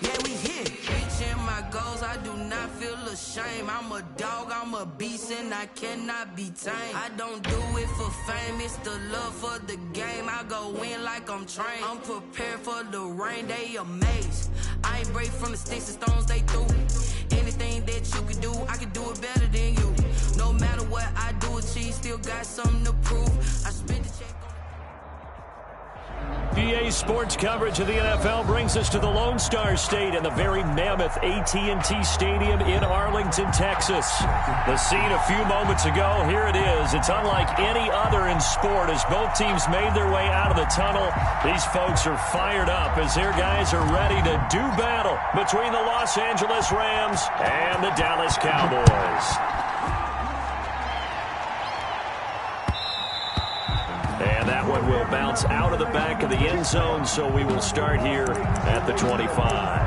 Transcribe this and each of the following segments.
Yeah, we here. Reaching my goals, I do not feel ashamed. I'm a dog, I'm a beast, and I cannot be tamed. I don't do it for fame, it's the love for the game. I go in like I'm trained. I'm prepared for the rain, they amazed. I ain't break from the sticks and stones they threw. Anything that you can do, I can do it better than you. No matter what I do, achieve, still got something to prove. I spent the check on PA Sports coverage of the NFL brings us to the Lone Star State and the very mammoth AT&T Stadium in Arlington, Texas. The scene a few moments ago, here it is. It's unlike any other in sport as both teams made their way out of the tunnel. These folks are fired up as their guys are ready to do battle between the Los Angeles Rams and the Dallas Cowboys. And that one will bounce out of the back of the end zone, so we will start here at the 25. I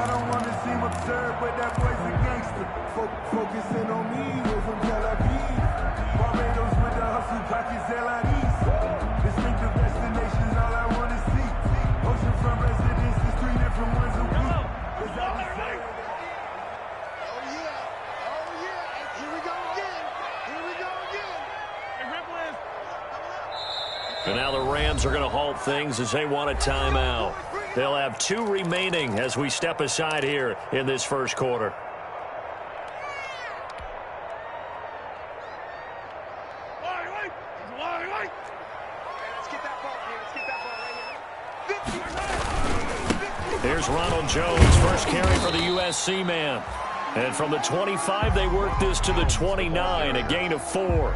don't want to seem absurd, but that boy's a gangster. Focusing on me, we're from Tel Aviv. Barbados with the hustle, pockets LIDs. Distinctive destinations, all I want to see. Oceanfront residences, 3 different ones a week. And now the Rams are going to halt things as they want a timeout. They'll have 2 remaining as we step aside here in this first quarter. Here's Ronald Jones, first carry for the USC man. And from the 25, they work this to the 29, a gain of 4.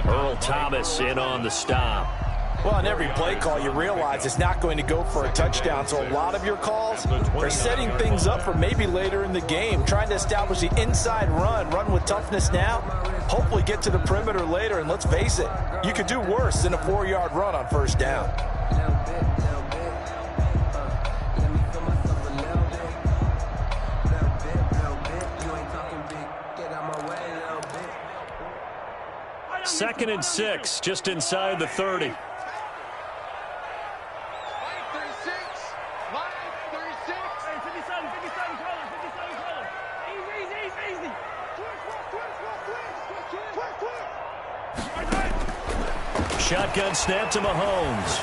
Earl Thomas in on the stop. Well, on every play call, you realize it's not going to go for a touchdown. So a lot of your calls are setting things up for maybe later in the game, trying to establish the inside run with toughness now, hopefully get to the perimeter later. And let's face it, you could do worse than a 4-yard run on first down. Second and 6, just inside the 30. Shotgun snap to Mahomes.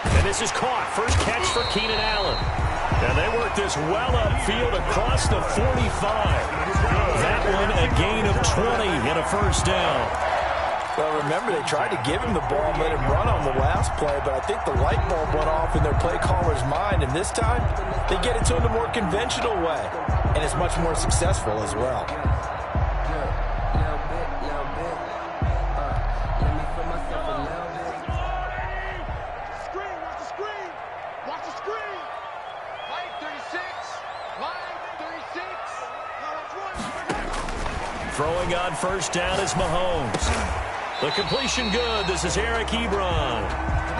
And this is caught. First catch for Keenan Allen. And they work this well upfield across the 45. That one a gain of 20 and a first down. Well, remember, they tried to give him the ball and let him run on the last play, but I think the light bulb went off in their play caller's mind, and this time they get it to him the more conventional way, and it's much more successful as well. Throwing on first down is Mahomes. The completion good. This is Eric Ebron.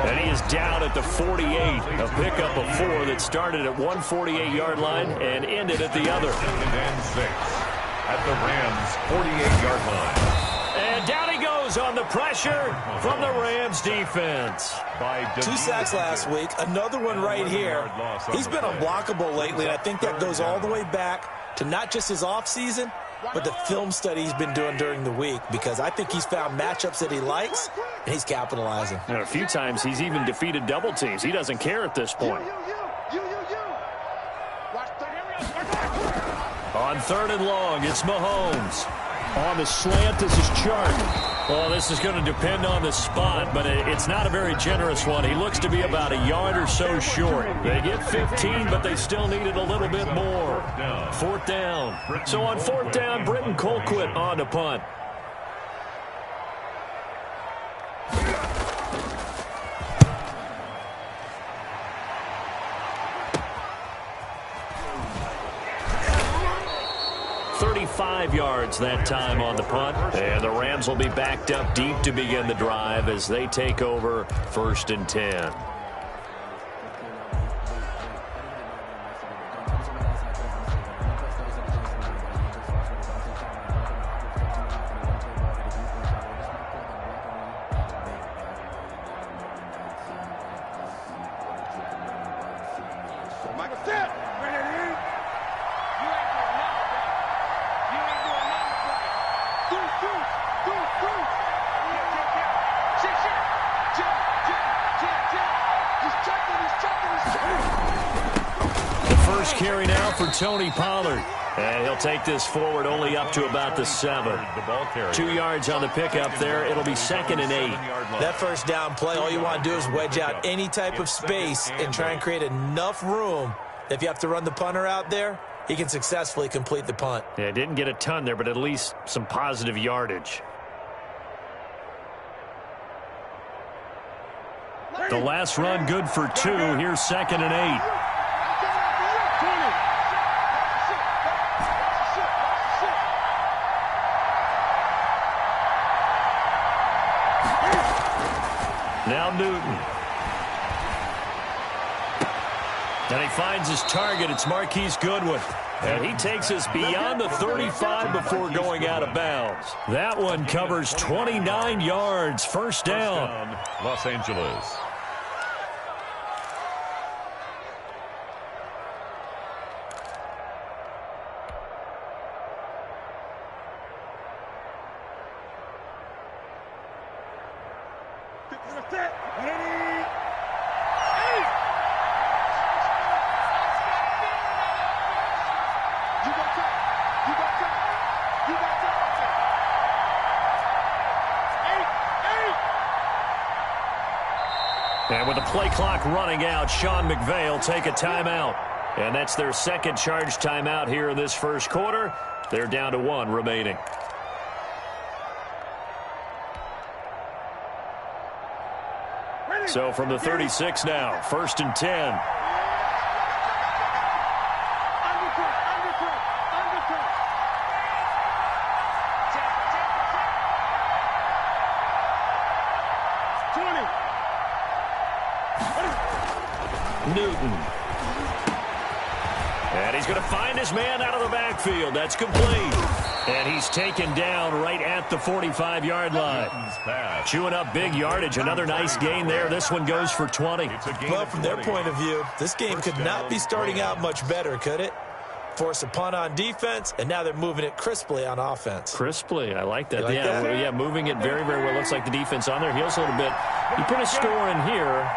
And he is down at the 48. A pickup of 4 that started at 148-yard line and ended at the other. And 6 at the Rams' 48-yard line. And down he goes on the pressure from the Rams defense. 2 sacks last week, another one right here. He's been unblockable lately, and I think that goes all the way back to not just his offseason, but the film study he's been doing during the week, because I think he's found matchups that he likes, and he's capitalizing. And a few times he's even defeated double teams. He doesn't care at this point. On 3rd and long, it's Mahomes. On the slant, this is Chark. Well, this is going to depend on the spot, but it's not a very generous one. He looks to be about a yard or so short. They get 15, but they still needed a little bit more. 4th down. So on 4th down, Britton Colquitt on to punt. Yards that time on the punt, and the Rams will be backed up deep to begin the drive as they take over 1st and 10. The first carry now for Tony Pollard. And he'll take this forward only up to about the 7. 2 yards on the pickup there. It'll be 2nd and 8. That first down play, all you want to do is wedge out any type of space and try and create enough room. If you have to run the punter out there, he can successfully complete the punt. Yeah, didn't get a ton there, but at least some positive yardage. The last run good for 2. Here's 2nd and 8. Now Newton. And he finds his target. It's Marquise Goodwin. And he takes us beyond the 35 before going out of bounds. That one covers 29 yards. First down. Los Angeles. And with the play clock running out, Sean McVay will take a timeout. And that's their second charge timeout here in this first quarter. They're down to 1 remaining. So from the 36 now, 1st and 10. Newton. And he's going to find his man out of the backfield. That's complete. And he's taken down right at the 45-yard line. Chewing up big yardage. Another nice gain there. This one goes for 20. Well, from their point of view, this game could not be starting out much better, could it? Force a punt on defense, and now they're moving it crisply on offense. Crisply, I like that. Like that? Yeah, moving it very, very well. Looks like the defense on their heels a little bit. You put a score in here,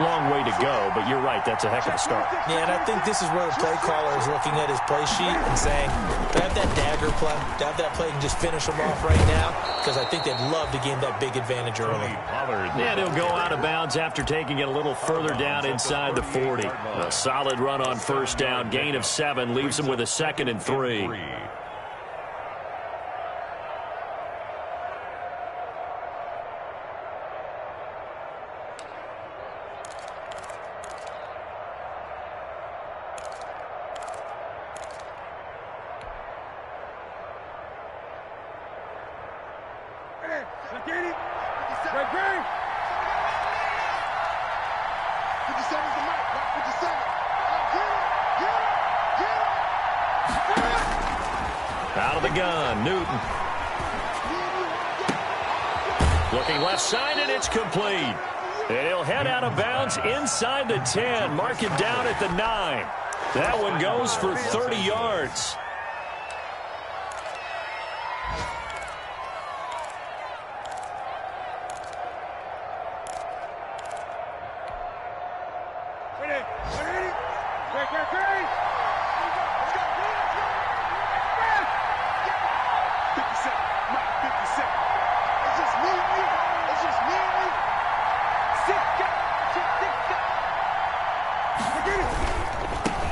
long way to go, but you're right, that's a heck of a start. Yeah, and I think this is where the play caller is looking at his play sheet and saying, to have that dagger play, to have that play and just finish them off right now, because I think they'd love to gain that big advantage early. And he'll go out of bounds after taking it a little further down inside the 40. A solid run on first down, gain of 7, leaves him with a 2nd and 3. Out of the gun, Newton. Looking left side, and it's complete. And he'll head out of bounds inside the 10. Mark it down at the 9. That one goes for 30 yards.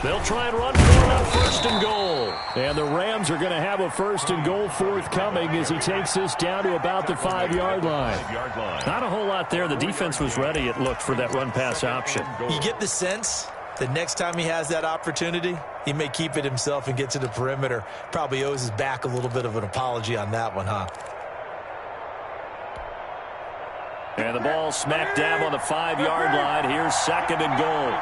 They'll try and run for it on 1st and goal. And the Rams are going to have a 1st and goal forthcoming as he takes this down to about the 5-yard line. Not a whole lot there. The defense was ready, it looked, for that run-pass option. You get the sense that next time he has that opportunity, he may keep it himself and get to the perimeter. Probably owes his back a little bit of an apology on that one, huh? And the ball smack dab on the 5-yard line. Here's 2nd and goal.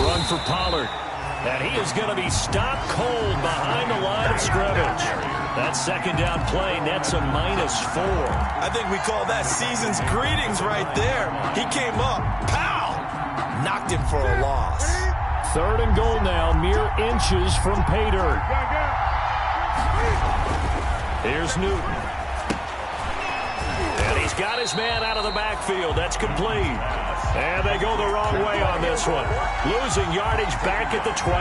Run for Pollard. And he is going to be stopped cold behind the line of scrimmage. That 2nd down play nets a -4. I think we call that season's greetings right there. He came up, pow, knocked him for a loss. 3rd and goal now, mere inches from pay dirt. Here's Newton. And he's got his man out of the backfield. That's complete. And they go the wrong way on this one. Losing yardage back at the 12.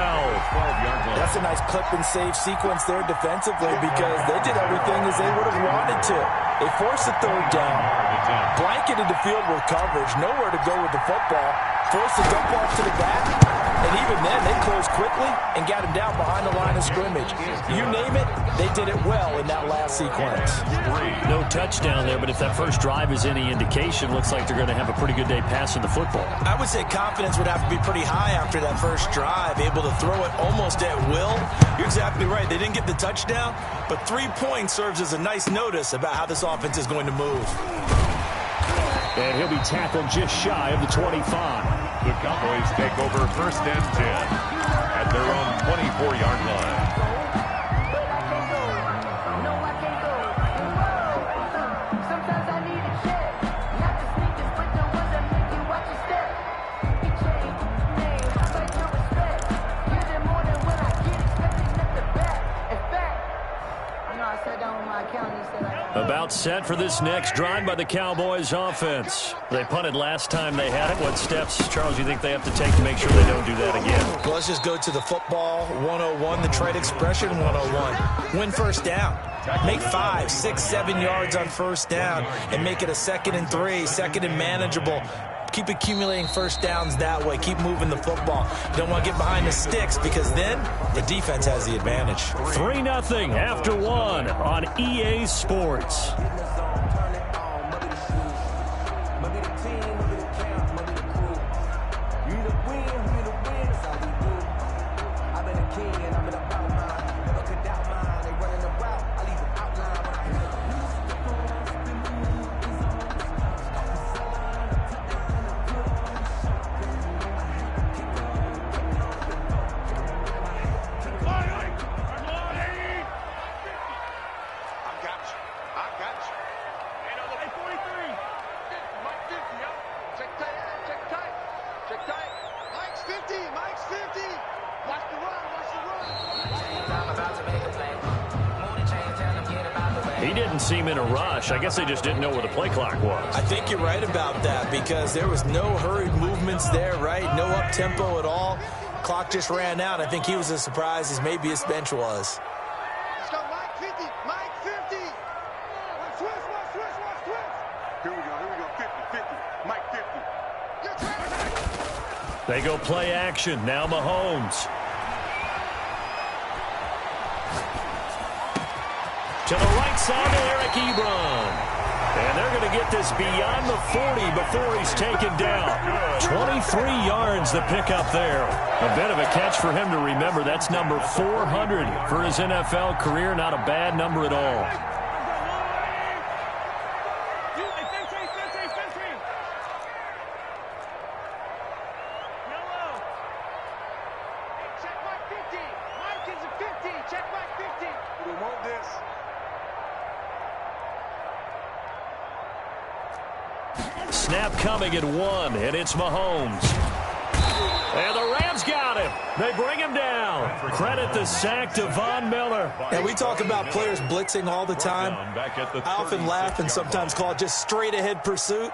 That's a nice clip and save sequence there defensively because they did everything as they would have wanted to. They forced the 3rd down, blanketed the field with coverage, nowhere to go with the football, forced the dump off to the back, and even then they closed quickly and got him down behind the line of scrimmage. You name it, they did it well in that last sequence. No touchdown there, but if that first drive is any indication, looks like they're going to have a pretty good day passing the football. I would say confidence would have to be pretty high after that first drive, able to throw it almost at will. You're exactly right. They didn't get the touchdown, but 3 points serves as a nice notice about how this offense is going to move. And he'll be tackled just shy of the 25. The Cowboys take over 1st and 10 at their own 24-yard line. About set for this next drive by the Cowboys offense. They punted last time they had it. What steps, Charles, you think they have to take to make sure they don't do that again? Well, let's just go to the football 101, the trade expression 101. Win 1st down. Make 5, 6, 7 yards on 1st down and make it a 2nd and 3, 2nd and manageable. Keep accumulating 1st downs that way. Keep moving the football. You don't want to get behind the sticks because then the defense has the advantage. 3-0 after 1 on EA Sports. He didn't seem in a rush. I guess they just didn't know where the play clock was. I think you're right about that because there was no hurried movements there, right? No up-tempo at all. Clock just ran out. I think he was as surprised as maybe his bench was. Let's go, Mike 50. Mike 50. Switch. Here we go. 50. Mike 50. They go play action. Now Mahomes. To the right side to Eric Ebron. And they're going to get this beyond the 40 before he's taken down. 23 yards the pickup there. A bit of a catch for him to remember. That's number 400 for his NFL career. Not a bad number at all. Snap coming at 1, and it's Mahomes. And the Rams got him. They bring him down. Credit the sack to Von Miller. And we talk about players blitzing all the time. I often laugh and sometimes call it just straight-ahead pursuit.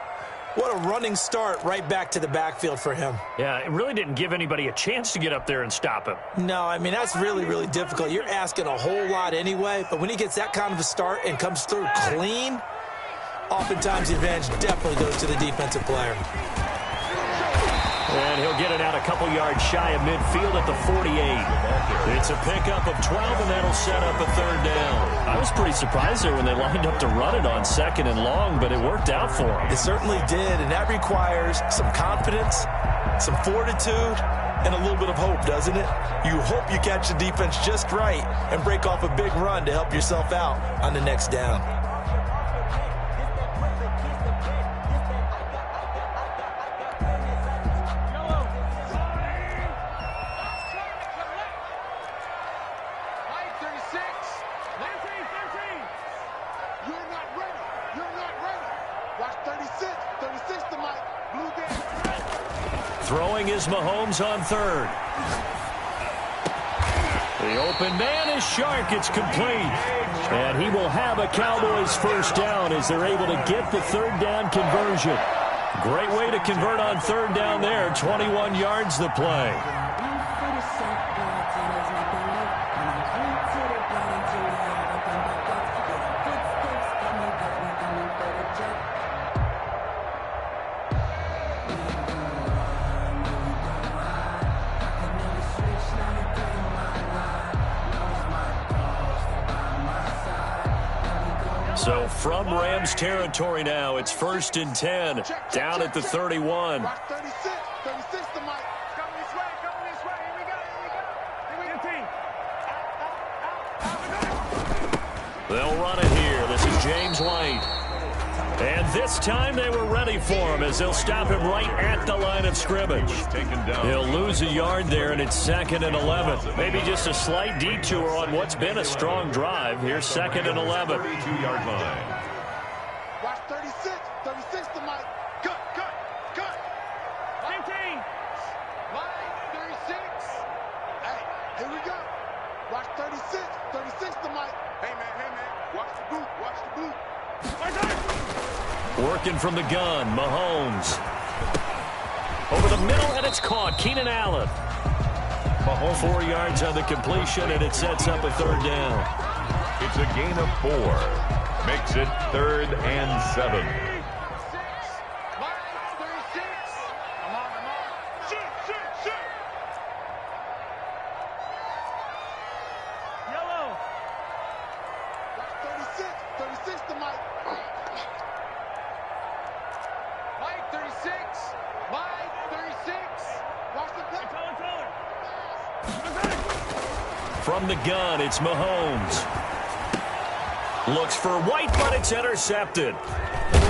What a running start right back to the backfield for him. Yeah, it really didn't give anybody a chance to get up there and stop him. No, I mean, that's really, really difficult. You're asking a whole lot anyway, but when he gets that kind of a start and comes through clean, oftentimes the advantage definitely goes to the defensive player. And he'll get it out a couple yards shy of midfield at the 48. It's a pickup of 12, and that'll set up a 3rd down. I was pretty surprised there when they lined up to run it on 2nd and long, but it worked out for him. It certainly did, and that requires some confidence, some fortitude, and a little bit of hope, doesn't it? You hope you catch the defense just right and break off a big run to help yourself out on the next down. Throwing is Mahomes on 3rd. The open man is Shark. It's complete. And he will have a Cowboys first down as they're able to get the third down conversion. Great way to convert on third down there. 21 yards the play. So from Rams territory now, it's 1st and 10, down at the 31. 36 to Mike. Come this way, Here we go. They'll run it here. This is James White. And this time they were ready for him as they'll stop him right at the line of scrimmage. He'll lose a yard there, and it's 2nd and 11. Maybe just a slight detour on what's been a strong drive. Here's 2nd and 11. 32-yard line. Watch 36 to Mike. Cut. 15. Mike, 36. Hey, here we go. Watch 36 to Mike. Hey, man. Watch the boot. Working from the gun, Mahomes. Over the middle, and it's caught. Keenan Allen. Mahomes 4 yards on the completion, and it sets up a third down. It's a gain of 4. Makes it 3rd and 7. Yellow. Watch 36 to Mike. Mike, 36. Watch the play. From the gun, it's Mahomes. Looks for White, but it's intercepted.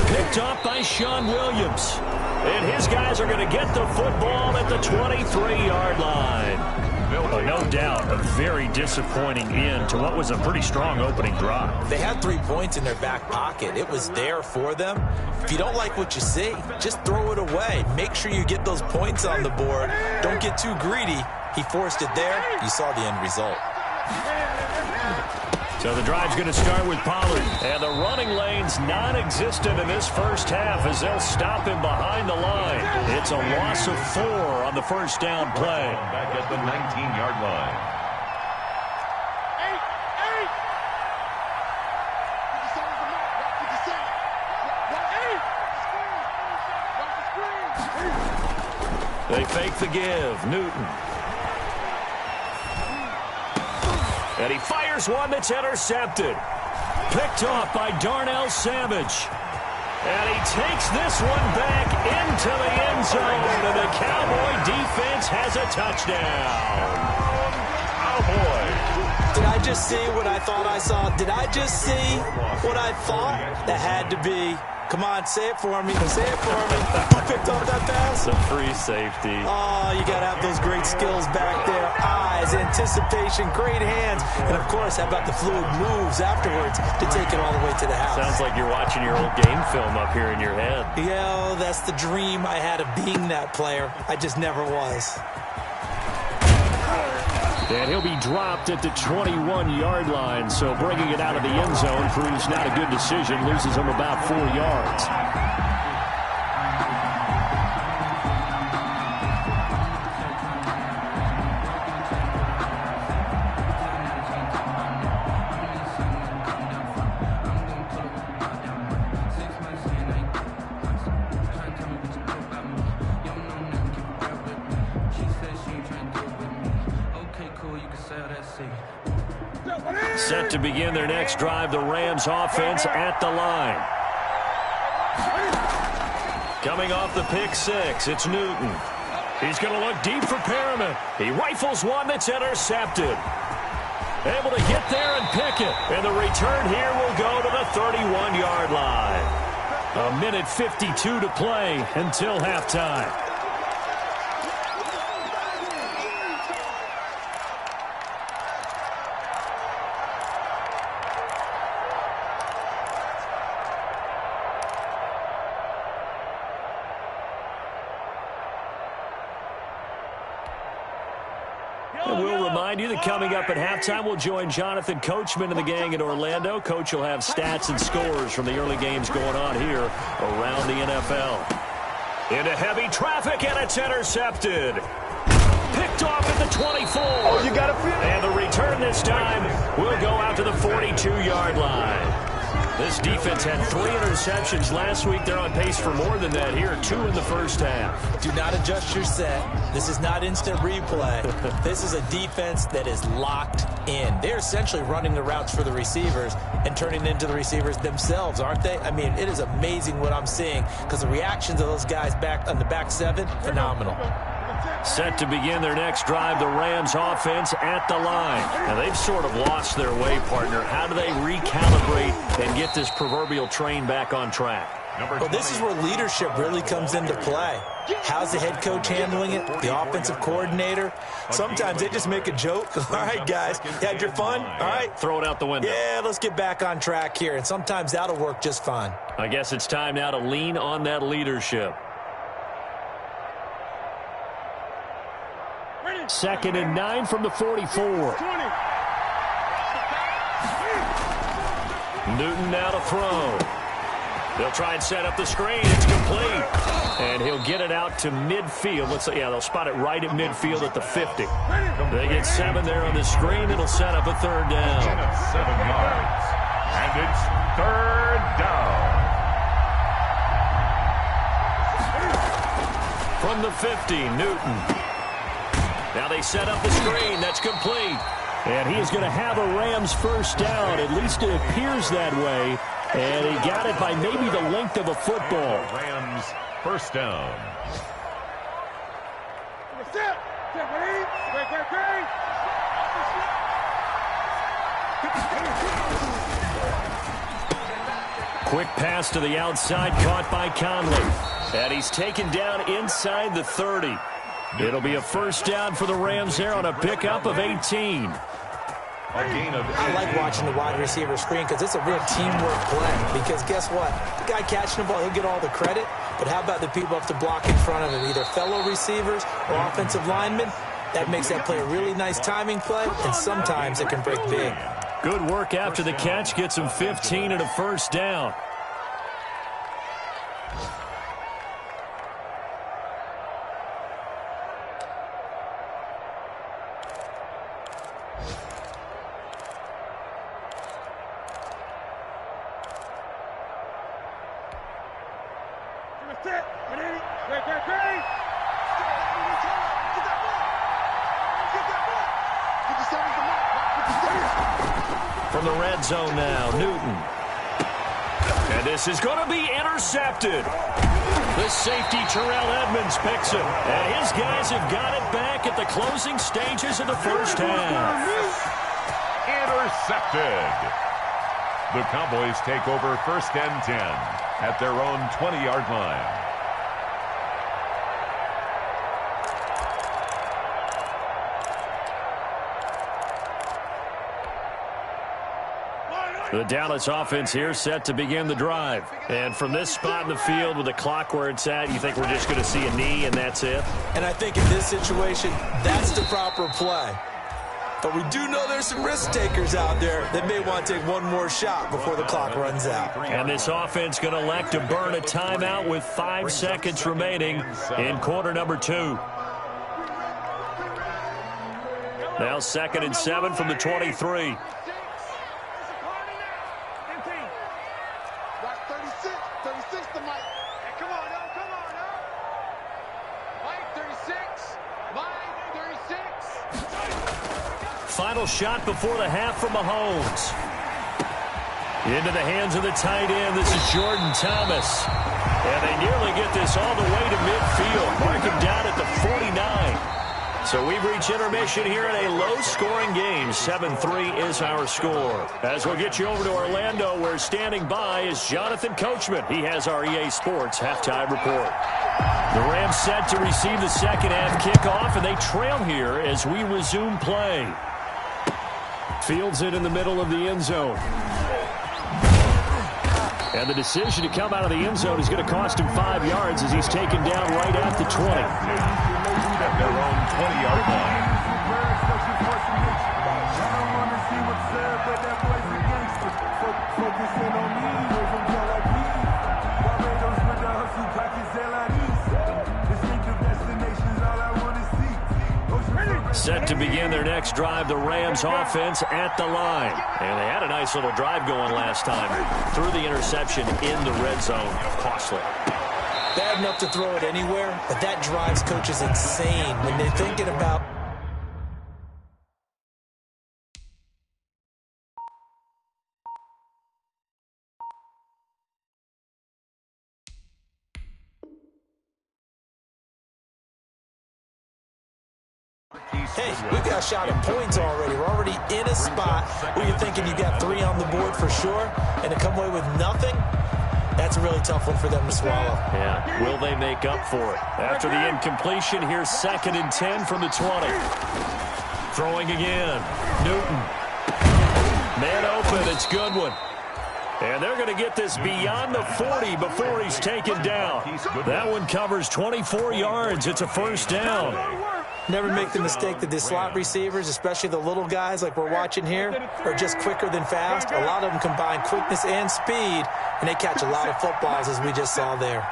Picked off by Sean Williams. And his guys are going to get the football at the 23-yard line. Oh, no doubt a very disappointing end to what was a pretty strong opening drive. They had 3 points in their back pocket. It was there for them. If you don't like what you see, just throw it away. Make sure you get those points on the board. Don't get too greedy. He forced it there. You saw the end result. So the drive's going to start with Pollard. And the running lane's non-existent in this first half as they'll stop him behind the line. It's a loss of 4 on the first down play. Back at the 19-yard line. 8. They fake the give. Newton. And he fires one that's intercepted. Picked off by Darnell Savage. And he takes this one back into the end zone. And the Cowboy defense has a touchdown. Cowboys. Did I just see what I thought I saw? Did I just see what I thought? That had to be. Come on, say it for me. Say it for me. Who picked up that pass? It's a free safety. Oh, you got to have those great skills back there. Eyes, anticipation, great hands. And, of course, how about the fluid moves afterwards to take it all the way to the house? Sounds like you're watching your old game film up here in your head. Yeah, that's the dream I had of being that player. I just never was. And he'll be dropped at the 21-yard line, so bringing it out of the end zone proves not a good decision. Loses him about 4 yards. Set to begin their next drive, the Rams offense at the line. Coming off the pick six, it's Newton. He's going to look deep for Perriman. He rifles one that's intercepted. Able to get there and pick it. And the return here will go to the 31-yard line. A minute 52 to play until halftime. And we'll remind you that coming up at halftime, we'll join Jonathan Coachman and the gang in Orlando. Coach will have stats and scores from the early games going on here around the NFL. Into heavy traffic, and it's intercepted. Picked off at the 24. Oh, you got to feel it. And the return this time will go out to the 42-yard line. This defense had 3 interceptions last week. They're on pace for more than that here, 2 in the first half. Do not adjust your set. This is not instant replay. This is a defense that is locked in. They're essentially running the routes for the receivers and turning it into the receivers themselves, aren't they? I mean, it is amazing what I'm seeing because the reactions of those guys back on the back 7, phenomenal. Set to begin their next drive, the Rams offense at the line. Now, they've sort of lost their way, partner. How do they recalibrate and get this proverbial train back on track? Well, this is where leadership really comes into play. How's the head coach handling it? The offensive coordinator? Sometimes they just make a joke. All right, guys, you had your fun? All right. Throw it out the window. Yeah, let's get back on track here. And sometimes that'll work just fine. I guess it's time now to lean on that leadership. 2nd and 9 from the 44. Newton now to throw. They'll try and set up the screen. It's complete. And he'll get it out to midfield. They'll spot it right at midfield at the 50. They get 7 there on the screen. It'll set up a 3rd down. 7 yards. And it's 3rd down. From the 50, Newton. Now they set up the screen. That's complete. And he is going to have a Rams first down. At least it appears that way. And he got it by maybe the length of a football. Rams first down. Quick pass to the outside, caught by Conley. And he's taken down inside the 30. It'll be a first down for the Rams there on a pickup of 18. I like watching the wide receiver screen because it's a real teamwork play. Because guess what? The guy catching the ball, he'll get all the credit. But how about the people up to block in front of him, either fellow receivers or offensive linemen? That makes that play a really nice timing play, and sometimes it can break big. Good work after the catch. Gets him 15 and a first down. From the red zone now, Newton. And this is going to be intercepted. The safety, Terrell Edmonds, picks it. And his guys have got it back at the closing stages of the first half. Intercepted. The Cowboys take over 1st and 10 at their own 20-yard line. The Dallas offense here set to begin the drive. And from this spot in the field with the clock where it's at, you think we're just going to see a knee and that's it? And I think in this situation, that's the proper play. But we do know there's some risk takers out there that may want to take one more shot before the clock runs out. And this offense going to elect to burn a timeout with 5 seconds remaining in quarter number 2. Now 2nd and 7 from the 23. Final shot before the half from Mahomes. Into the hands of the tight end. This is Jordan Thomas. And they nearly get this all the way to midfield. Mark him down at the 49. So we've reached intermission here in a low-scoring game. 7-3 is our score. As we'll get you over to Orlando, where standing by is Jonathan Coachman. He has our EA Sports halftime report. The Rams set to receive the second half kickoff, and they trail here as we resume play. Fields it in the middle of the end zone. And the decision to come out of the end zone is going to cost him 5 yards as he's taken down right at the 20. At their own 20-yard line. Set to begin their next drive, the Rams offense at the line. And they had a nice little drive going last time. Threw the interception in the red zone. Costly. Bad enough to throw it anywhere, but that drives coaches insane when they're thinking about... Hey, we've got a shot at points already. We're already in a spot where you're thinking you've got 3 on the board for sure, and to come away with nothing, that's a really tough one for them to swallow. Yeah, will they make up for it? After the incompletion, here's 2nd and 10 from the 20. Throwing again. Newton. Man open, it's Goodwin. And they're going to get this beyond the 40 before he's taken down. That one covers 24 yards. It's a first down. Never make the mistake that the slot receivers, especially the little guys like we're watching here, are just quicker than fast. A lot of them combine quickness and speed, and they catch a lot of footballs, as we just saw there.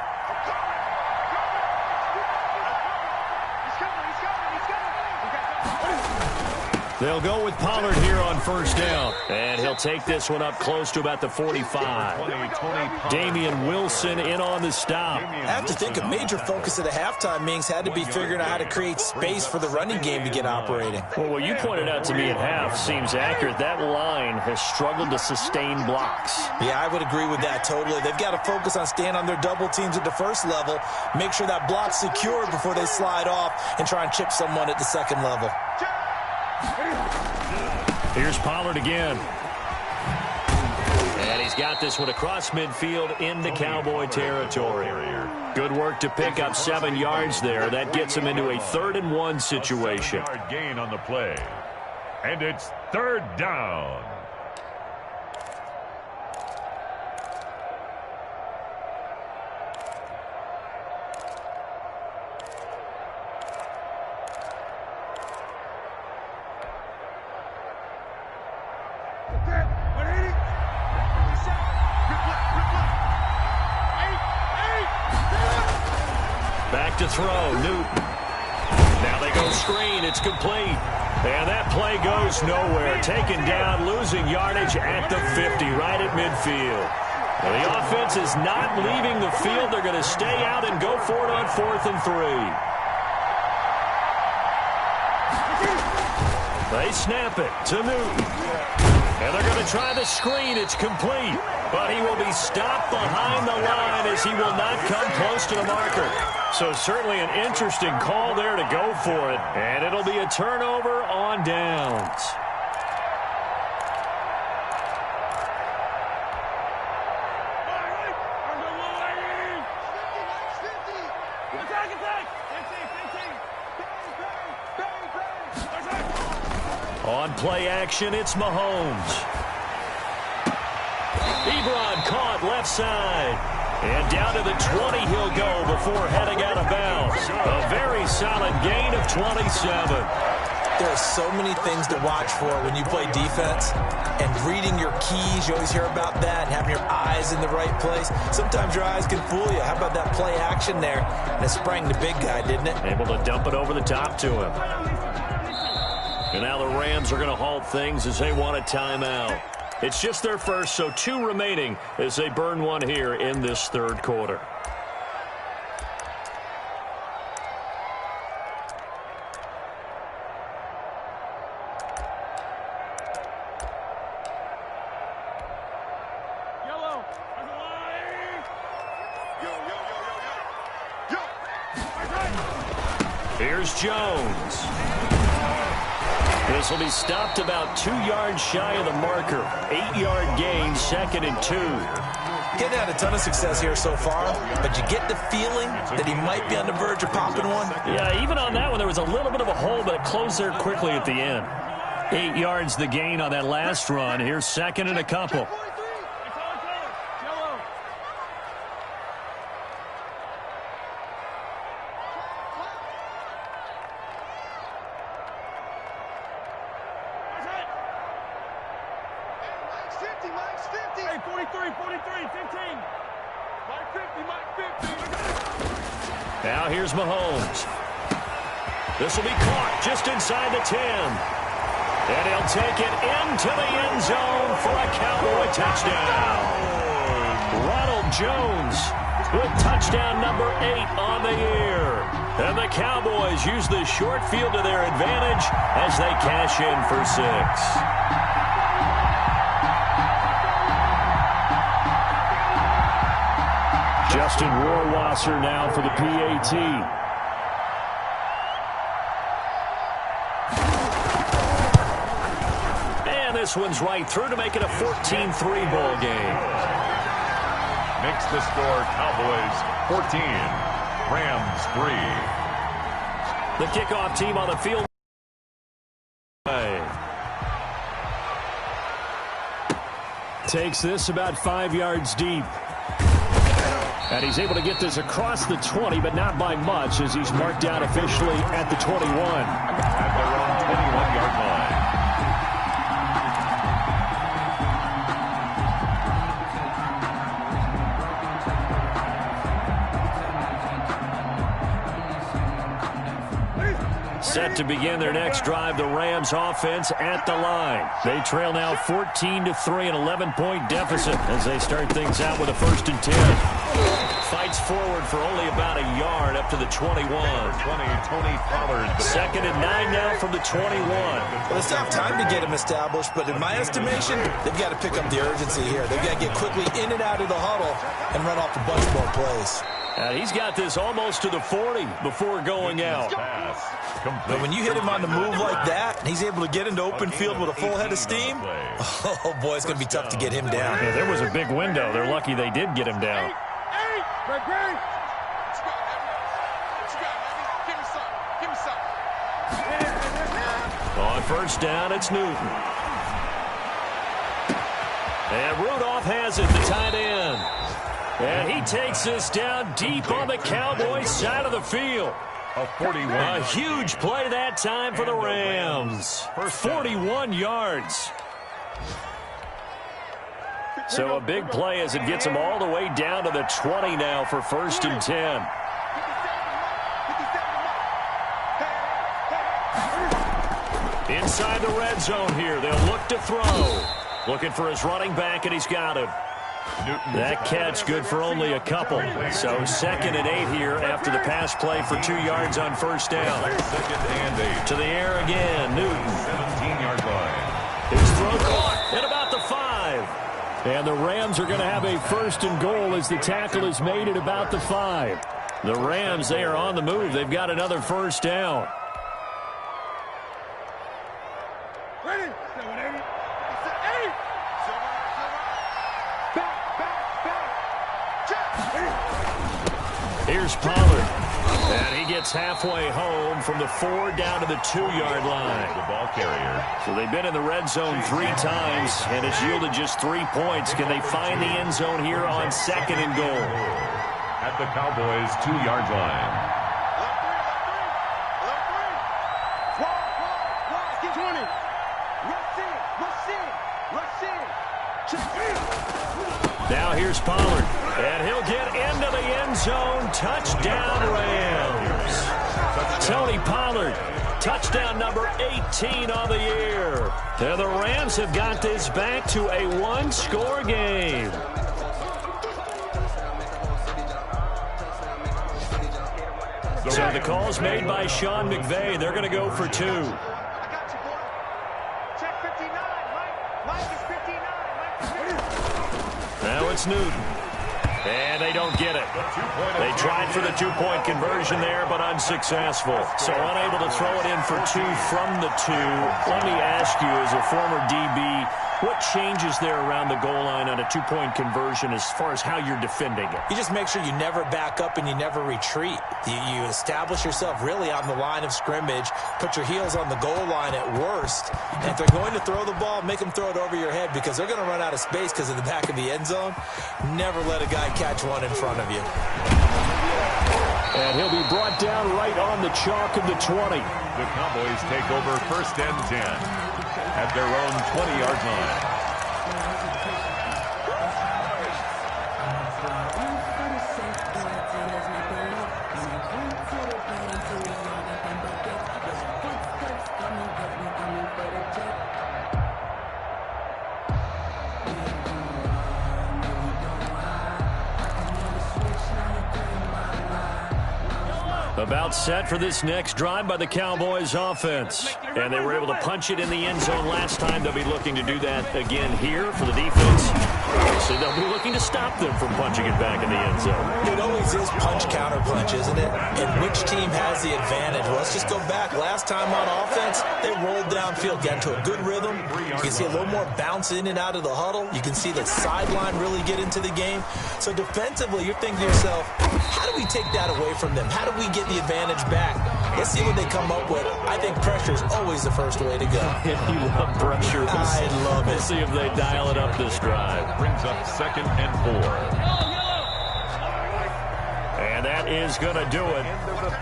They'll go with Pollard here on first down. And he'll take this one up close to about the 45. Damian Wilson in on the stop. I have to think a major focus of the halftime meetings had to be figuring out how to create space for the running game to get operating. Well, what you pointed out to me at half seems accurate. That line has struggled to sustain blocks. Yeah, I would agree with that totally. They've got to focus on staying on their double teams at the first level, make sure that block's secure before they slide off and try and chip someone at the second level. Here's Pollard again. And he's got this one across midfield into Cowboy territory. Good work to pick up 7 yards there. That gets him into a 3rd and 1 situation. Gain on the play. And it's 3rd down. Back to throw, Newton. Now they go screen, it's complete. And that play goes nowhere. Taken down, losing yardage at the 50, right at midfield. Well, the offense is not leaving the field. They're going to stay out and go for it on 4th and 3. They snap it to Newton. And they're going to try the screen. It's complete. But he will be stopped behind the line as he will not come close to the marker. So certainly an interesting call there to go for it. And it'll be a turnover on downs. On play action, it's Mahomes. Ebron caught left side. And down to the 20 he'll go before heading out of bounds. A very solid gain of 27. There are so many things to watch for when you play defense. And reading your keys, you always hear about that, and having your eyes in the right place. Sometimes your eyes can fool you. How about that play action there? And it sprang the big guy, didn't it? Able to dump it over the top to him. And now the Rams are going to halt things as they want a timeout. It's just their first, so 2 remaining as they burn one here in this 3rd quarter. Here's Jones. This will be stopped about 2 yards shy of the marker. 8-yard gain, 2nd and 2. Getting had a ton of success here so far, but you get the feeling that he might be on the verge of popping one. Yeah, even on that one, there was a little bit of a hole, but it closed there quickly at the end. 8 yards the gain on that last run. Here's 2nd and a couple. Now here's Mahomes. This will be caught just inside the 10. And he'll take it into the end zone for a Cowboy touchdown. Ronald Jones with touchdown number 8 on the year. And the Cowboys use the short field to their advantage as they cash in for 6. Justin Rohrwasser now for the PAT. This one's right through to make it a 14-3 ball game. Makes the score Cowboys 14, Rams 3. The kickoff team on the field. Takes this about 5 yards deep. And he's able to get this across the 20, but not by much as he's marked down officially at the 21. At their own 21-yard line. Set to begin their next drive, the Rams offense at the line. They trail now 14-3, an 11-point deficit as they start things out with a 1st and 10. Fights forward for only about a yard up to the 21. 20, Tony Pollard. 2nd and 9 now from the 21. Well, they still have time to get him established, but in my estimation, they've got to pick up the urgency here. They've got to get quickly in and out of the huddle and run off a bunch more plays. He's got this almost to the 40 before going out. But when you hit him on the move like that, and he's able to get into open field with a full head of steam, oh, boy, it's going to be tough to get him down. Yeah, there was a big window. They're lucky they did get him down. On 1st down, it's Newton. And Rudolph has it, the tight end. And he takes this down deep on the Cowboys side of the field. A 41. A huge play that time for the Rams. 41 yards. So a big play as it gets them all the way down to the 20 now for 1st and 10. Inside the red zone here. They'll look to throw. Looking for his running back, and he's got him. That catch good for only a couple. So 2nd and 8 here after the pass play for 2 yards on 1st down. 2nd and 8. To the air again, Newton. 17-yard line. His throw caught at about the 5. And the Rams are going to have a 1st and goal as the tackle is made at about the 5. The Rams, they are on the move. They've got another 1st down. Ready? Here's Pollard. And he gets halfway home from the 4 down to the 2-yard line. The ball carrier. So they've been in the red zone 3 times, and it's yielded just 3 points. Can they find the end zone here on 2nd and goal? At the Cowboys' 2-yard line. Now here's Pollard, and he'll get into the end zone. Touchdown, Rams. Tony Pollard, touchdown number 18 on the year. And the Rams have got this back to a 1-score game. So the call's made by Sean McVay. They're going to go for 2. Now it's Newton. And they don't get it. They tried for the 2-point conversion there, but unsuccessful. So unable to throw it in for 2 from the 2. Let me ask you, as a former DB, what changes there around the goal line on a 2-point conversion as far as how you're defending it? You just make sure you never back up and you never retreat. You establish yourself really on the line of scrimmage, put your heels on the goal line at worst, and if they're going to throw the ball, make them throw it over your head because they're going to run out of space because of the back of the end zone. Never let a guy catch one in front of you. And he'll be brought down right on the chalk of the 20. The Cowboys take over 1st and 10 at their own 20-yard line. About set for this next drive by the Cowboys offense. And they were able to punch it in the end zone last time. They'll be looking to do that again here for the defense. So they'll be looking to stop them from punching it back in the end zone. It always is punch-counter-punch, isn't it? And which team has the advantage? Well, let's just go back. Last time on offense, they rolled downfield, got into a good rhythm. You can see a little more bounce in and out of the huddle. You can see the sideline really get into the game. So defensively, you're thinking to yourself, how do we take that away from them? How do we get the advantage back? Let's see what they come up with. I think pressure is always the first way to go. You love pressure. I love it. We'll see if they dial it up this drive. Brings up 2nd and 4. And that is going to do it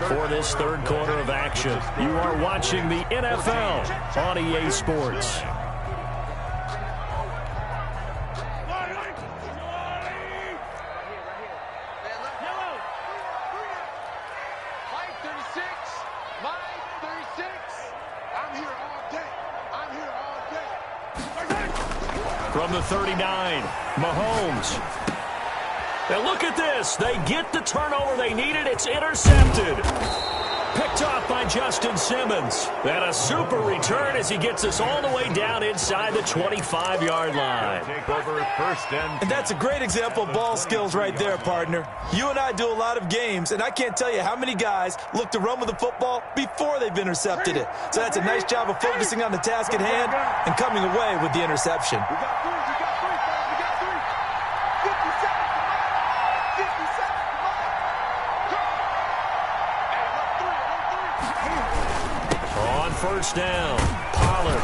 for this third quarter of action. You are watching the NFL on EA Sports. From the 39, Mahomes. And look at this. They get the turnover they needed. It's intercepted. Picked off by Justin Simmons. And a super return as he gets us all the way down inside the 25-yard line. Take over 1st and 10. And that's a great example of ball skills right there, partner. You and I do a lot of games, and I can't tell you how many guys look to run with the football before they've intercepted it. So that's a nice job of focusing on the task at hand and coming away with the interception. We got three. We got three, fellas. We got three. 50 seconds. 50 seconds. On first down, Pollard.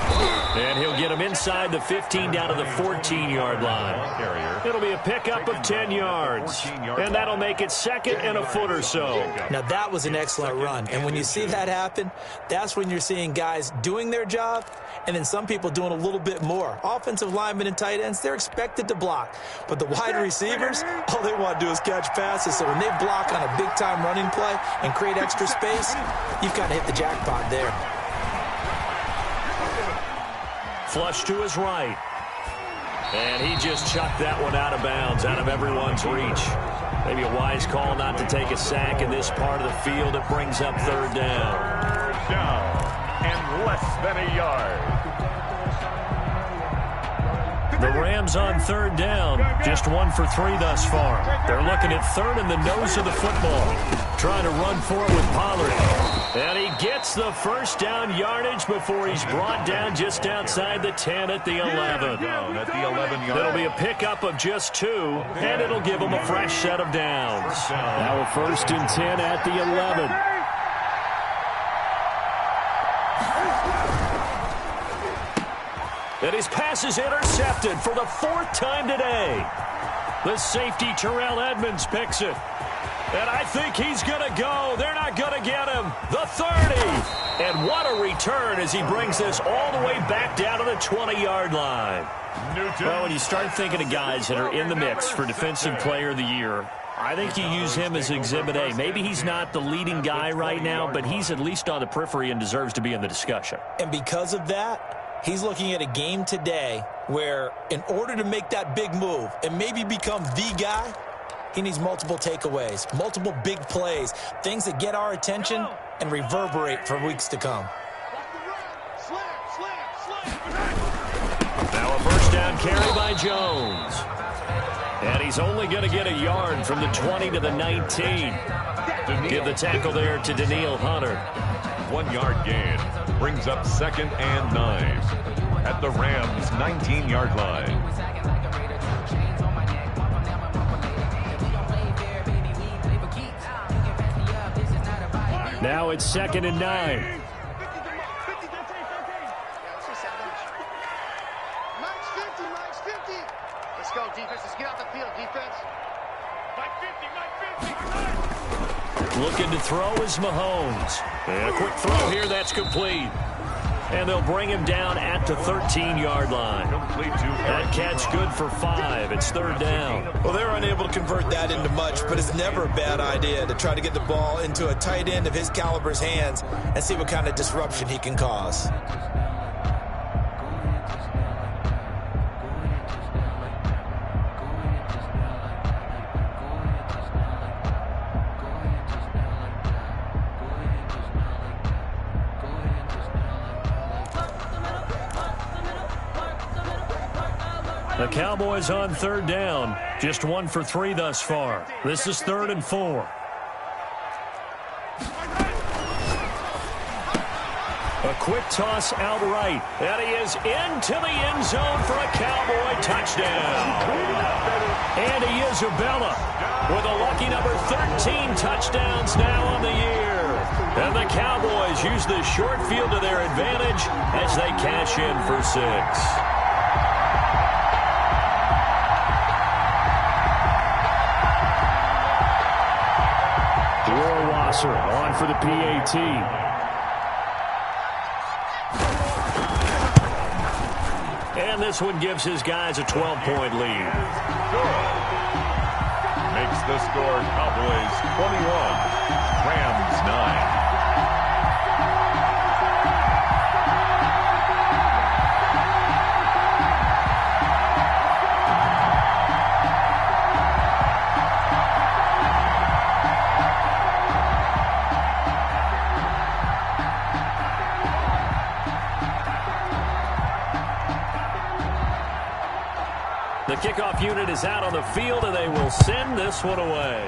And he'll get him inside the 15 down to the 14-yard line. It'll be a pickup of 10 yards. And that'll make it 2nd and a foot or so. Now, that was an excellent run. And when you see that happen, that's when you're seeing guys doing their job and then some people doing a little bit more. Offensive linemen and tight ends, they're expected to block. But the wide receivers, all they want to do is catch passes. So when they block on a big-time running play and create extra space, you've got to hit the jackpot there. Flush to his right. And he just chucked that one out of bounds, out of everyone's reach. Maybe a wise call not to take a sack in this part of the field. It brings up 3rd down. 3rd down and less than a yard. The Rams on 3rd down, just 1 for 3 thus far. They're looking at 3rd in the nose of the football. Trying to run for it with Pollard. And he gets the first down yardage before he's brought down just outside the 10 at the 11. Down at the 11-yard. It'll be a pickup of just 2, and it'll give him a fresh set of downs. Now a 1st and 10 at the 11. And his pass is intercepted for the 4th time today. The safety, Terrell Edmonds, picks it. And I think he's going to go. They're not going to get him. The 30. And what a return as he brings this all the way back down to the 20-yard line. Well, when you start thinking of guys that are in the mix for Defensive Player of the Year, I think you use him as Exhibit A. Maybe he's not the leading guy right now, but he's at least on the periphery and deserves to be in the discussion. And because of that, he's looking at a game today where in order to make that big move and maybe become the guy, he needs multiple takeaways, multiple big plays, things that get our attention and reverberate for weeks to come. Now a first down carry by Jones. And he's only going to get a yard from the 20 to the 19. Give the tackle there to Daniil Hunter. 1-yard gain brings up 2nd and 9 at the Rams' 19-yard line. Now it's 2nd and 9. Let's go, defense. Let's get out the field, defense. Looking to throw is Mahomes. And a quick throw here, that's complete. And they'll bring him down at the 13-yard line. That catch good for 5. It's 3rd down. Well, they're unable to convert that into much, but it's never a bad idea to try to get the ball into a tight end of his caliber's hands and see what kind of disruption he can cause. The Cowboys on 3rd down. Just 1 for 3 thus far. This is 3rd and 4. A quick toss out right. And he is into the end zone for a Cowboy touchdown. Andy Isabella with a lucky number 13 touchdowns now on the year. And the Cowboys use this short field to their advantage as they cash in for 6. On for the PAT. And this one gives his guys a 12-point lead. Makes the score Cowboys 21, Rams 9. The kickoff unit is out on the field, and they will send this one away.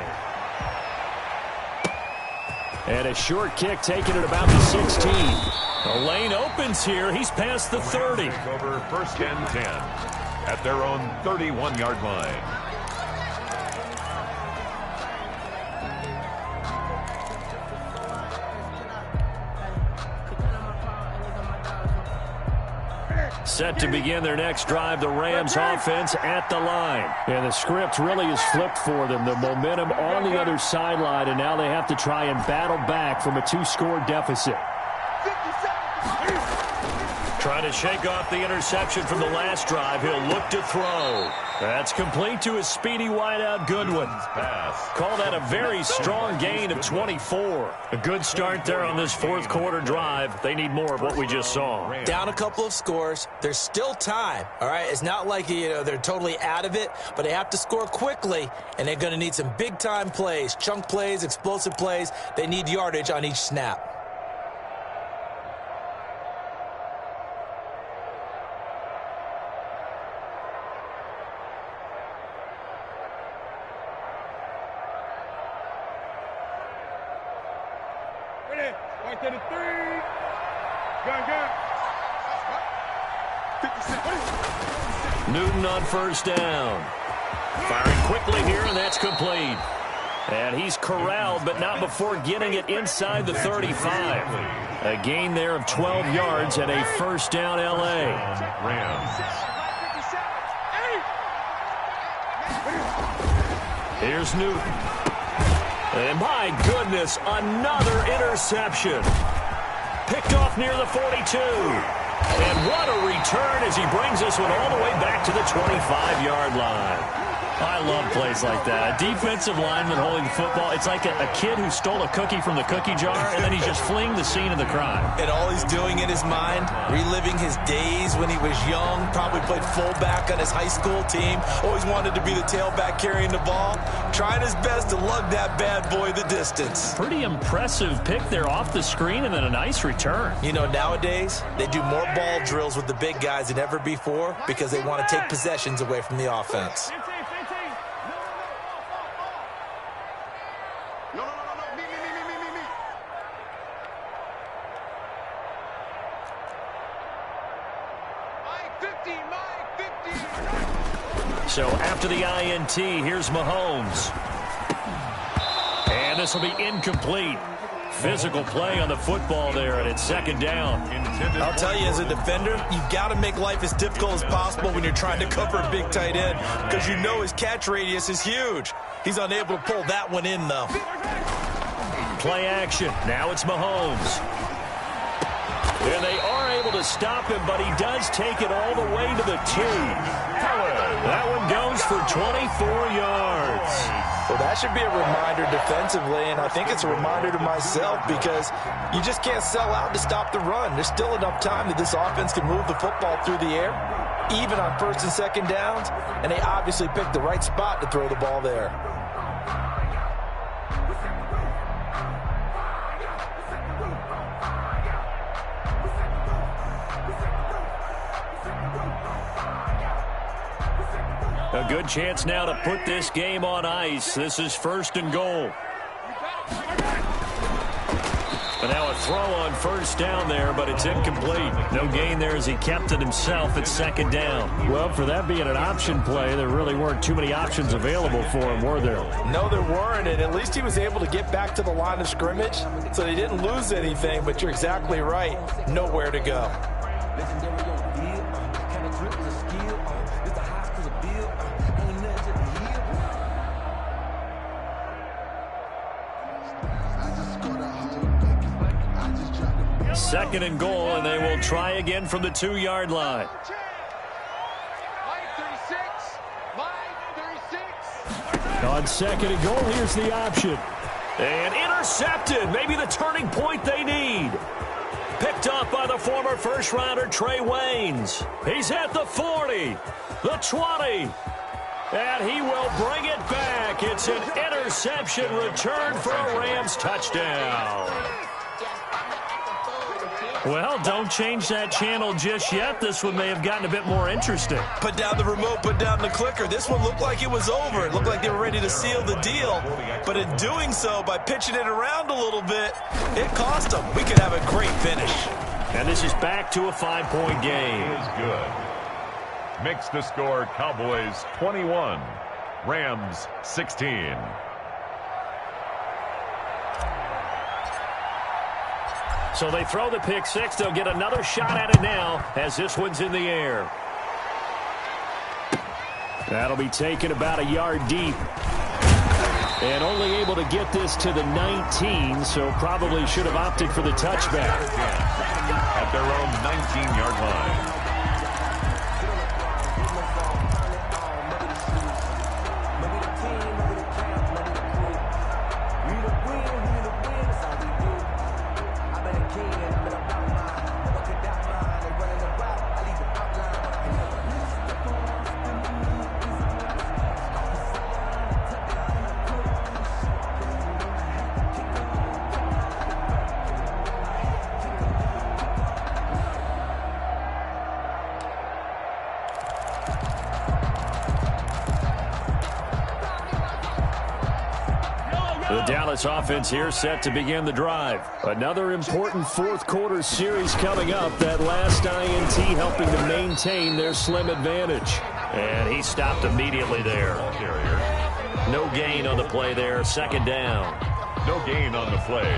And a short kick taken at about the 16. The lane opens here. He's past the 30. Over 1st and 10 at their own 31-yard line. Set to begin their next drive, the Rams offense at the line. And the script really is flipped for them. The momentum on the other sideline, and now they have to try and battle back from a 2-score deficit. Trying to shake off the interception from the last drive. He'll look to throw. That's complete to his speedy wideout Goodwin. Call that a very strong gain of 24. A good start there on this 4th quarter drive. They need more of what we just saw. Down a couple of scores. There's still time. All right, it's not like they're totally out of it, but they have to score quickly, and they're going to need some big-time plays, chunk plays, explosive plays. They need yardage on each snap. To the 3. Gun. Newton on 1st down. Firing quickly here, and that's complete. And he's corralled, but not before getting it inside the 35. A gain there of 12 yards and a 1st down L.A. Here's Newton. And my goodness, another interception. Picked off near the 42. And what a return as he brings this one all the way back to the 25-yard line. I love plays like that. A defensive lineman holding the football. It's like a kid who stole a cookie from the cookie jar, and then he's just fleeing the scene of the crime. And all he's doing in his mind, reliving his days when he was young, probably played fullback on his high school team, always wanted to be the tailback carrying the ball, trying his best to lug that bad boy the distance. Pretty impressive pick there off the screen, and then a nice return. You know, nowadays, they do more ball drills with the big guys than ever before because they want to take possessions away from the offense. So after the INT, here's Mahomes. And this will be incomplete. Physical play on the football there, and it's 2nd down. I'll tell you, as a defender, you've got to make life as difficult as possible when you're trying to cover a big tight end because you know his catch radius is huge. He's unable to pull that one in, though. Play action. Now it's Mahomes. And they are able to to stop him, but he does take it all the way to the 2. That one goes for 24 yards. Well, that should be a reminder defensively, and I think it's a reminder to myself because you just can't sell out to stop the run. There's still enough time that this offense can move the football through the air, even on first and second downs, and they obviously picked the right spot to throw the ball there. A good chance now to put this game on ice. This is 1st and goal. But now a throw on 1st down there, but it's incomplete. No gain there as he kept it himself at 2nd down. Well, for that being an option play, there really weren't too many options available for him, were there? No, there weren't, and at least he was able to get back to the line of scrimmage, so they didn't lose anything, but you're exactly right. Nowhere to go. Second and goal, and they will try again from the 2-yard line. On 2nd and goal, here's the option. And intercepted. Maybe the turning point they need. Picked up by the former first-rounder Trey Waynes. He's at the 40, the 20, and he will bring it back. It's an interception return for a Rams touchdown. Well, don't change that channel just yet. This one may have gotten a bit more interesting. Put down the remote, put down the clicker. This one looked like it was over. It looked like they were ready to seal the deal. But in doing so, by pitching it around a little bit, it cost them. We could have a great finish. And this is back to a 5-point game. It is good. Makes the score Cowboys 21, Rams 16. So they throw the pick six. They'll get another shot at it now as this one's in the air. That'll be taken about a yard deep. And only able to get this to the 19, so probably should have opted for the touchback. At their own 19-yard line. The Dallas offense here set to begin the drive. Another important fourth-quarter series coming up. That last INT helping to maintain their slim advantage. And he stopped immediately there. No gain on the play there. Second down. No gain on the play.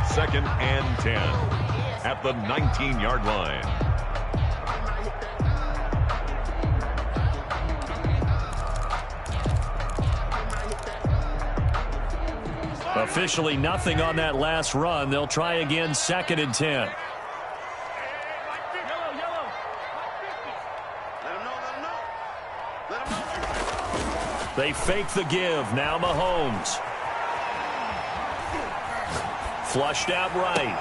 2nd and 10 at the 19-yard line. Officially nothing on that last run. They'll try again 2nd and 10. They fake the give. Now Mahomes. Flushed out right.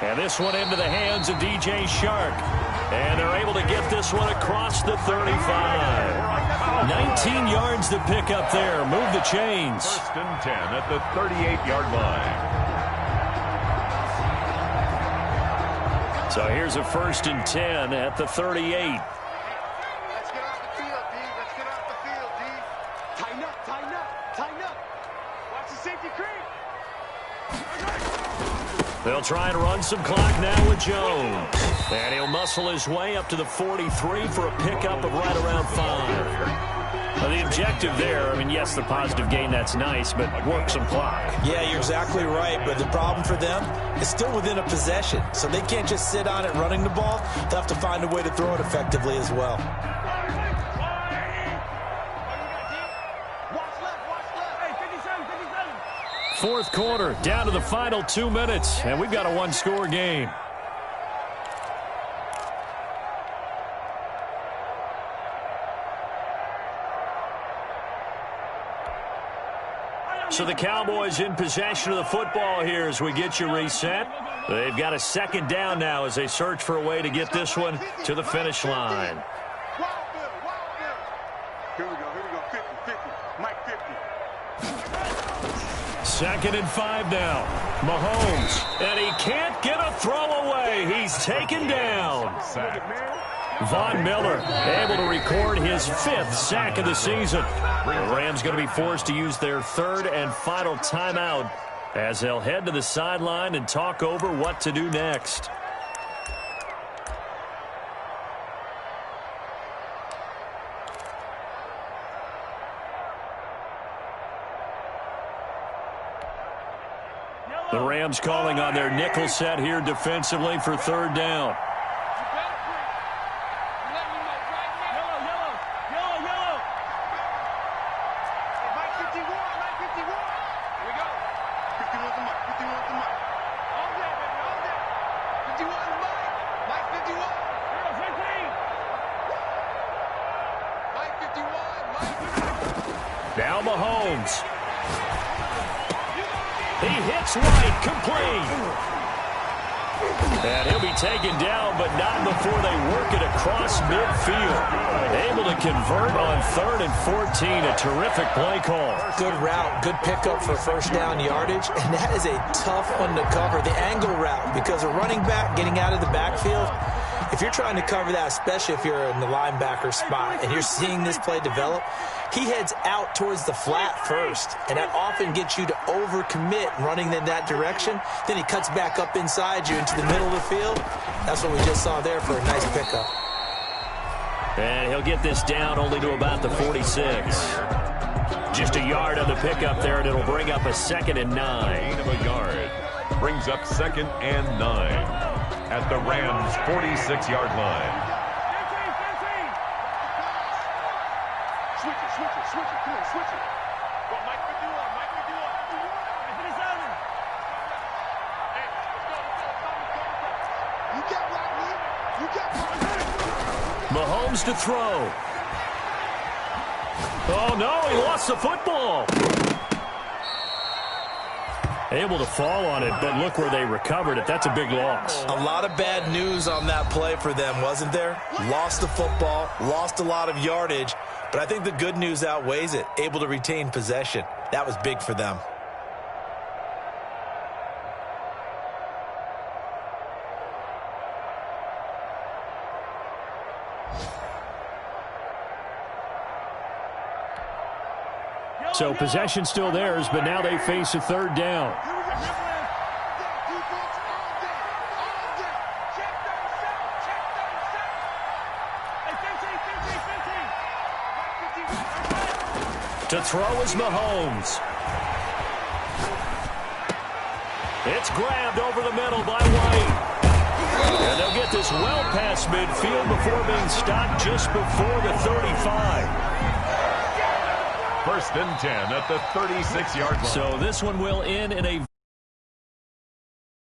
And this one into the hands of DJ Shark. And they're able to get this one across the 35. 19 yards to pick up there. Move the chains. 1st and 10 at the 38-yard line. So here's a 1st and 10 at the 38. Let's get off the field, D. Let's get off the field, D. Tighten up, tighten up, tighten up. Watch the safety creep. They'll try and run some clock now with Jones. And he'll muscle his way up to the 43 for a pickup of right around 5. Well, the objective there, I mean, yes, the positive gain, that's nice, but work some clock. Yeah, you're exactly right, but the problem for them is still within a possession, so they can't just sit on it running the ball. They'll have to find a way to throw it effectively as well. Fourth quarter, down to the final 2 minutes, and we've got a one-score game. So the Cowboys in possession of the football here as we get you reset. They've got a second down now as they search for a way to get this one to the finish line. Here we go, 50, 50, Mike 50. Second and 5 now. Mahomes, and he can't get a throw away. He's taken down. Von Miller able to record his 5th sack of the season. The Rams going to be forced to use their 3rd and final timeout as they'll head to the sideline and talk over what to do next. The Rams calling on their nickel set here defensively for 3rd down. Now Mahomes. He hits right, complete. And he'll be taken down, but not before they work it across midfield. Able to convert on 3rd and 14. A terrific play call. Good route, good pickup for 1st down yardage, and that is a tough one to cover. The angle route, because a running back getting out of the backfield, if you're trying to cover that, especially if you're in the linebacker spot and you're seeing this play develop, he heads out towards the flat first, and that often gets you to overcommit running in that direction. Then he cuts back up inside you into the middle of the field. That's what we just saw there for a nice pickup. And he'll get this down only to about the 46. Just a yard on the pickup there, and it'll bring up a 2nd and 9. Gain of a yard. Brings up 2nd and 9 at the Rams' 46-yard line. Switch it, come on, switch it. Go, Mike 51, Mike 51. Hey, let's go. You got Rodney. You got Rodney. Mahomes to throw. Oh, no, he lost the football. Able to fall on it, but look where they recovered it. That's a big loss. A lot of bad news on that play for them, wasn't there? Lost the football, lost a lot of yardage, but I think the good news outweighs it. Able to retain possession. That was big for them. So possession still theirs, but now they face a 3rd down. To throw is Mahomes. It's grabbed over the middle by White. And they'll get this well past midfield before being stopped just before the 35. 1st and 10 at the 36-yard line. So this one will end in a